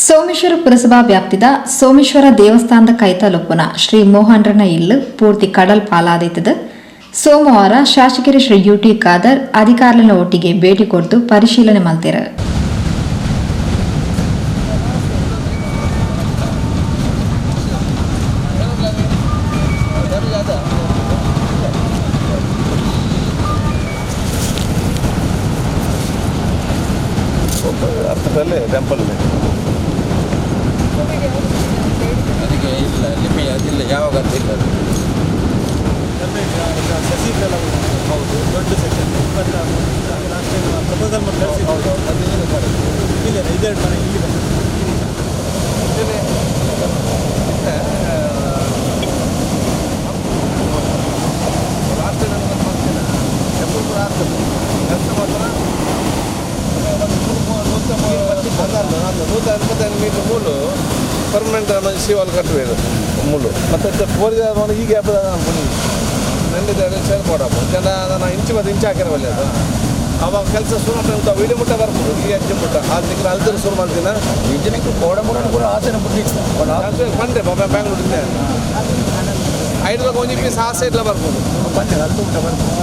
ಸೋಮೇಶ್ವರ ಪುರಸಭಾ ವ್ಯಾಪ್ತಿದ ಸೋಮೇಶ್ವರ ದೇವಸ್ಥಾನದ ಕೈತಲೊಪ್ಪುನ ಶ್ರೀ ಮೋಹನ್ರನ ಇಲ್ಲು ಪೂರ್ತಿ ಕಡಲ್ ಪಾಲಾದೈತದ. ಸೋಮವಾರ ಶಾಸಕರು ಶ್ರೀ ಯುಟಿ ಖಾದರ್ ಅಧಿಕಾರಿಗಳ ಒಟ್ಟಿಗೆ ಭೇಟಿ ಕೊಟ್ಟು ಪರಿಶೀಲನೆ ಮಾಡ್ತೀರ. ಅರ್ಥದಲ್ಲೇ ಟೆಂಪಲ್ ಅದಕ್ಕೆ ಇಲ್ಲ ಲಿಮಿ ಅದಿಲ್ಲ, ಯಾವಾಗ ಅಂತ ಇಲ್ಲ. ಹೌದು, ದೊಡ್ಡ ಸೆಕ್ಷನ್ ಲಾಸ್ಟ್ ಟೈಮ್ ಪ್ರಪೋಸಲ್ ಮಾಡಿ ಕಳಿಸಿದ್ದು. ಇಲ್ಲ ಇದೆರಡು ಮನೆ ಇಲ್ಲಿ ಲಾಸ್ಟ್ ಟೈಮ್ ನನಗೆ ಮಾಡ್ತೀನಿ ಟೆಂಪಲ್ ಕೂಡ ಆಗ್ತದೆ ಕೆಲಸ ಮಾತ್ರ 185 ಮೀಟರ್ ಮೂಲು ಪರ್ಮನೆಂಟ್ ಶಿವಾಲ್ ಕಟ್ಟಬೇಕು ಮೂಲು ಮತ್ತು ಕೋರಿದ ಈಗ ಹಬ್ಬದ ಅನ್ಕೊಂಡು ನಂದಿದ್ದಾರೆ ಸೇರ್ಕೊಡಪ್ಪ ಜನ ನಾನು ಇಂಚು ಮತ್ತು ಇಂಚು ಹಾಕಿರೋ ಒಳ್ಳೆ ಅದು ಅವಾಗ ಕೆಲಸ ಶುರು ಮಾಡ್ತಾ ಇಡಿ ಮುಟ್ಟ ಬರ್ಬೋದು. ಈ ಅಜ್ಜಿ ಮುಟ್ಟ ಆ ತಿಂಗಳು ಅಲ್ತರ ಶುರು ಮಾಡ್ತೀನ ಇಂಜಿನಿಯರಿಂಗ್ ಕೋಡಮೂಡ ಕೂಡ ಆಸೆನ ಬಿಟ್ಟಿತ್ತು ಬಂದೆ ಬ್ಯಾಂಗ್ಳೂರಿಂದ 5 ಒಂಜಿ ಪೀಸ್ ಆಸೆ ಇಲ್ಲ ಬರ್ಬೋದು. ಬಂದೆ ಅಲ್ತು ಮುಟ್ಟ ಬರ್ಬೋದು.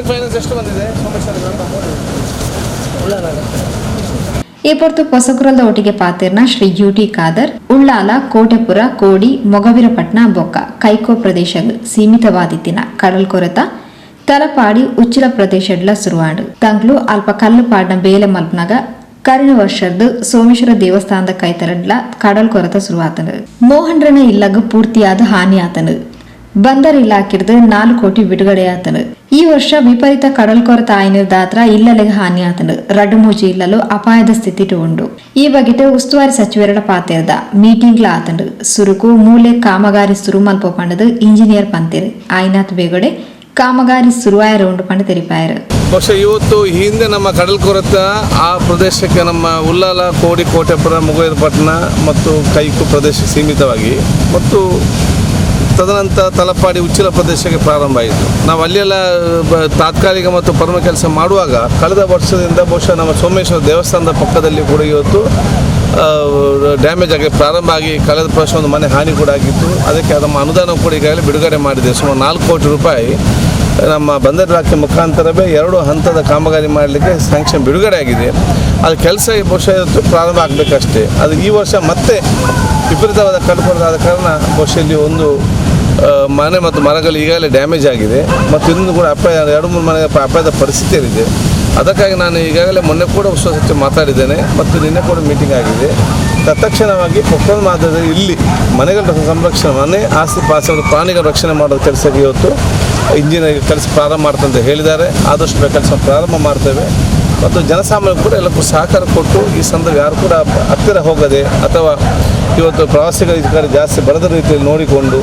ಫೈನಾನ್ಸ್ ಎಷ್ಟು ಬಂದಿದೆ ಈ ಪೊರ್ತು ಪೊಸಕುರದ ಒಟ್ಟಿಗೆ ಪಾತಿರ್ನ ಶ್ರೀ ಯುಟಿ ಖಾದರ್ ಉಳ್ಳಾಲ ಕೋಟೆಪುರ ಕೋಡಿ ಮೊಗವೀರಪಟ್ನ ಬೊಕ್ಕ ಕೈಕೋ ಪ್ರದೇಶಗಳು ಸೀಮಿತವಾದಿತ್ತಿನ ಕಡಲ್ ಕೊರೆತ ತಲಪಾಡಿ ಉಚ್ಚಿಲ ಪ್ರದೇಶಡ್ಲ ಸುರುವಾಡು ತಂಗ್ಲು ಅಲ್ಪ ಕಲ್ಲು ಪಾಡ್ನ ಬೇಲೆ ಮಲ್ಪನಾಗ ಕರಿನ ವರ್ಷದ ಸೋಮೇಶ್ವರ ದೇವಸ್ಥಾನದ ಕೈತರಡ್ಲ ಕಡಲ್ ಕೊರೆತ ಶುರುವಾತನು. ಮೋಹನ್ರನ ಇಲ್ಲಗ ಪೂರ್ತಿಯಾದ ಹಾನಿ ಆತನು. ಬಂದರ್ ಇಲಾಖೆದ 4 ಕೋಟಿ ಬಿಡುಗಡೆಯಾತನು. ಈ ವರ್ಷ ವಿಪರೀತ ಕಡಲ್ ಕೊರೆತ ಆಯ್ನದಾತ್ರ ಇಲ್ಲಲೆಗೆ ಹಾನಿ ಆತನು. ರಡ್ಡುಮೂಜಿ ಇಲ್ಲಲು ಅಪಾಯದ ಸ್ಥಿತಿ ಉಂಡು. ಈ ಬಗೆಟ್ ಉಸ್ತುವಾರಿ ಸಚಿವರ ಪಾತೆರ್ದ ಮೀಟಿಂಗ್ಲ ಆತನು. ಸುರುಕು ಮೂಲೆ ಕಾಮಗಾರಿ ಸುರು ಮಲ್ಪ ಪಂಡದು ಇಂಜಿನಿಯರ್ ಪಂತಿರು ಆಯ್ನಾಥ್ ಬೇಗಡೆ ಕಾಮಗಾರಿ ಶುರುವಾಯ ರೌಂಡ್ ಪಂಡ ತೆರಿಪಾಯರು. ಬಹುಶಃ ಇವತ್ತು ಹಿಂದೆ ನಮ್ಮ ಕಡಲ್ ಕೊರೆತ ಆ ಪ್ರದೇಶಕ್ಕೆ ನಮ್ಮ ಉಳ್ಳಾಲ ಕೋಡಿ ಕೋಟೆಪುರ ಮುಗೇರಪಟ್ಟಣ ಮತ್ತು ಕೈಕು ಪ್ರದೇಶ ಸೀಮಿತವಾಗಿ ಮತ್ತು ತದನಂತರ ತಲಪಾಡಿ ಉಚ್ಚಿಲ ಪ್ರದೇಶಕ್ಕೆ ಪ್ರಾರಂಭ ಆಯಿತು. ನಾವು ಅಲ್ಲೆಲ್ಲ ತಾತ್ಕಾಲಿಕ ಮತ್ತು ಪರ್ಮ ಕೆಲಸ ಮಾಡುವಾಗ ಕಳೆದ ವರ್ಷದಿಂದ ಬಹುಶಃ ನಮ್ಮ ಸೋಮೇಶ್ವರ ದೇವಸ್ಥಾನದ ಪಕ್ಕದಲ್ಲಿ ಕೂಡ ಇವತ್ತು ಡ್ಯಾಮೇಜ್ ಆಗಿ ಪ್ರಾರಂಭ ಆಗಿ ಕಳೆದ ವರ್ಷ ಒಂದು ಮನೆ ಹಾನಿ ಕೂಡ ಆಗಿತ್ತು. ಅದಕ್ಕೆ ನಮ್ಮ ಅನುದಾನ ಕೂಡ ಈಗಾಗಲೇ ಬಿಡುಗಡೆ ಮಾಡಿದೆ. ಸುಮಾರು 4 ಕೋಟಿ ರೂಪಾಯಿ ನಮ್ಮ ಬಂದರು ಇಲಾಖೆ ಮುಖಾಂತರವೇ 2 ಹಂತದ ಕಾಮಗಾರಿ ಮಾಡಲಿಕ್ಕೆ ಸ್ಯಾಂಕ್ಷನ್ ಬಿಡುಗಡೆ ಆಗಿದೆ. ಅದು ಕೆಲಸ ಬಹುಶಃ ಇವತ್ತು ಪ್ರಾರಂಭ ಆಗಬೇಕಷ್ಟೇ. ಅದು ಈ ವರ್ಷ ಮತ್ತೆ ವಿಪರೀತವಾದ ಕಳ್ಕೊಳ್ಳೋದಾದ ಕಾರಣ ಬಹುಶಃ ಇಲ್ಲಿ ಒಂದು ಮನೆ ಮತ್ತು ಮರಗಳು ಈಗಾಗಲೇ ಡ್ಯಾಮೇಜ್ ಆಗಿದೆ ಮತ್ತು ಇನ್ನೂ ಕೂಡ ಅಪಾಯ 2-3 ಮನೆ ಅಪಾಯದ ಪರಿಸ್ಥಿತಿಯಲ್ಲಿದೆ. ಅದಕ್ಕಾಗಿ ನಾನು ಈಗಾಗಲೇ ಮೊನ್ನೆ ಕೂಡ ಸಚಿವ ಮಾತಾಡಿದ್ದೇನೆ ಮತ್ತು ನಿನ್ನೆ ಕೂಡ ಮೀಟಿಂಗ್ ಆಗಿದೆ. ತತ್ಕ್ಷಣವಾಗಿ ಕೊಪ್ಪಳ ಮಾದರಿಯಲ್ಲಿ ಇಲ್ಲಿ ಮನೆಗಳ ಸಂರಕ್ಷಣೆ, ಮನೆ ಆಸ್ತಿ ಪಾಸ್ತಿ ಮತ್ತು ಪ್ರಾಣಿಗಳ ರಕ್ಷಣೆ ಮಾಡೋದು ಕೆಲಸಕ್ಕೆ ಇವತ್ತು ಇಂಜಿನಿಯರ್ ಕೆಲಸ ಪ್ರಾರಂಭ ಮಾಡ್ತಂತ ಹೇಳಿದ್ದಾರೆ. ಆದಷ್ಟು ಬೇಗ ಕೆಲಸ ಪ್ರಾರಂಭ ಮಾಡ್ತೇವೆ ಮತ್ತು ಜನಸಾಮಾನ್ಯರು ಕೂಡ ಎಲ್ಲಕ್ಕೂ ಸಹಕಾರ ಕೊಟ್ಟು ಈ ಸಂದರ್ಭ ಯಾರು ಕೂಡ ಹತ್ತಿರ ಹೋಗದೆ ಅಥವಾ ಇವತ್ತು ಪ್ರವಾಸಿಗರ ಜಾಸ್ತಿ ಬರದ ರೀತಿಯಲ್ಲಿ ನೋಡಿಕೊಂಡು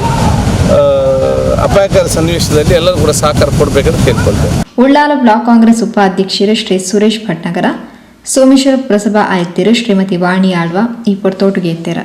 ಅಪಾಯಕಾರಿ ಸನ್ನಿವೇಶದಲ್ಲಿ ಎಲ್ಲರೂ ಕೂಡ ಸಹಕಾರ ಕೊಡಬೇಕಂತ ಕೇಳ್ಕೊಳ್ತೇವೆ. ಉಳ್ಳಾಲ ಬ್ಲಾಕ್ ಕಾಂಗ್ರೆಸ್ ಉಪಾಧ್ಯಕ್ಷರು ಶ್ರೀ ಸುರೇಶ್ ಭಟ್ನಗರ, ಸೋಮೇಶ್ವರ ಪುರಸಭಾ ಆಯುಕ್ತರು ಶ್ರೀಮತಿ ವಾಣಿ ಆಳ್ವ ಈ ಪೊರ್ತೋಟುಗೆ ಎತ್ತರ.